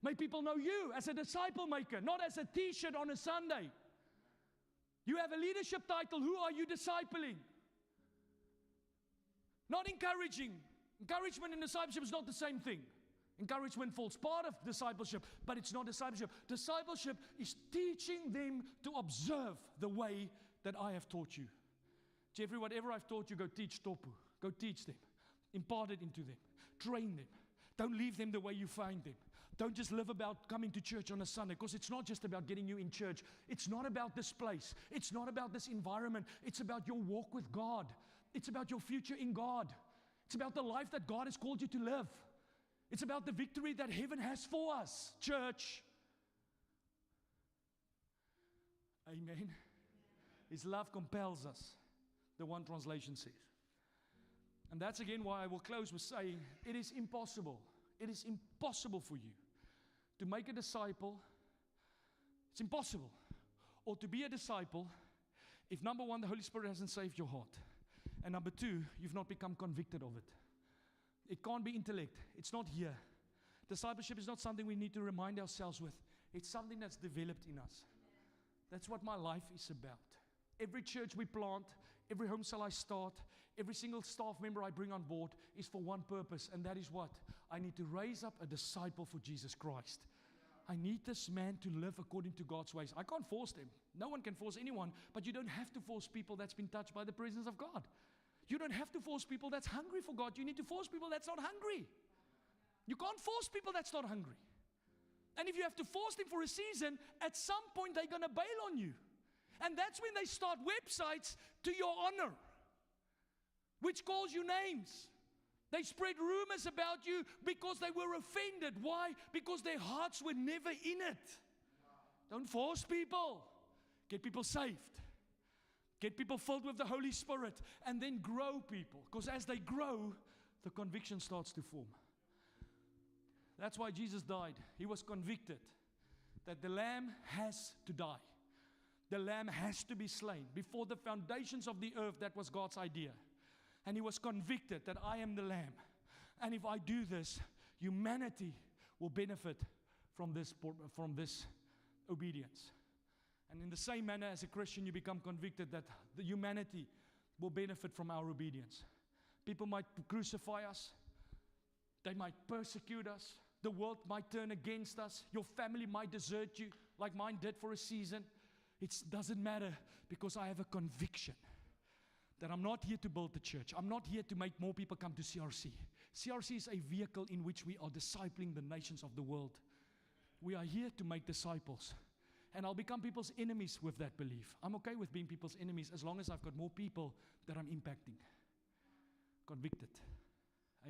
May people know you as a disciple maker, not as a t-shirt on a Sunday. You have a leadership title. Who are you discipling? Not encouraging. Encouragement and discipleship is not the same thing. Encouragement falls part of discipleship, but it's not discipleship. Discipleship is teaching them to observe the way that I have taught you. Jeffrey, whatever I've taught you, go teach Topu. Go teach them. Impart it into them. Train them. Don't leave them the way you find them. Don't just live about coming to church on a Sunday, because it's not just about getting you in church. It's not about this place. It's not about this environment. It's about your walk with God. It's about your future in God. It's about the life that God has called you to live. It's about the victory that heaven has for us, church. Amen. His love compels us, the one translation says. And that's again why I will close with saying, it is impossible. It is impossible for you to make a disciple. It's impossible. Or to be a disciple if, number one, the Holy Spirit hasn't saved your heart. And number two, you've not become convicted of it. It can't be intellect. It's not here. Discipleship is not something we need to remind ourselves with. It's something that's developed in us. That's what my life is about. Every church we plant, every home cell I start, every single staff member I bring on board is for one purpose, and that is what? I need to raise up a disciple for Jesus Christ. I need this man to live according to God's ways. I can't force them. No one can force anyone, but you don't have to force people that's been touched by the presence of God. You don't have to force people that's hungry for God. You need to force people that's not hungry. You can't force people that's not hungry. And if you have to force them for a season, at some point they're going to bail on you. And that's when they start websites to your honor, which calls you names. They spread rumors about you because they were offended. Why? Because their hearts were never in it. Don't force people. Get people saved. Get people filled with the Holy Spirit. And then grow people. Because as they grow, the conviction starts to form. That's why Jesus died. He was convicted that the Lamb has to die. The Lamb has to be slain. Before the foundations of the earth, that was God's idea. And He was convicted that I am the Lamb. And if I do this, humanity will benefit from this obedience. And in the same manner, as a Christian, you become convicted that the humanity will benefit from our obedience. People might crucify us. They might persecute us. The world might turn against us. Your family might desert you, like mine did for a season. It doesn't matter, because I have a conviction that I'm not here to build the church. I'm not here to make more people come to CRC. CRC is a vehicle in which we are discipling the nations of the world. We are here to make disciples. And I'll become people's enemies with that belief. I'm okay with being people's enemies as long as I've got more people that I'm impacting. Convicted.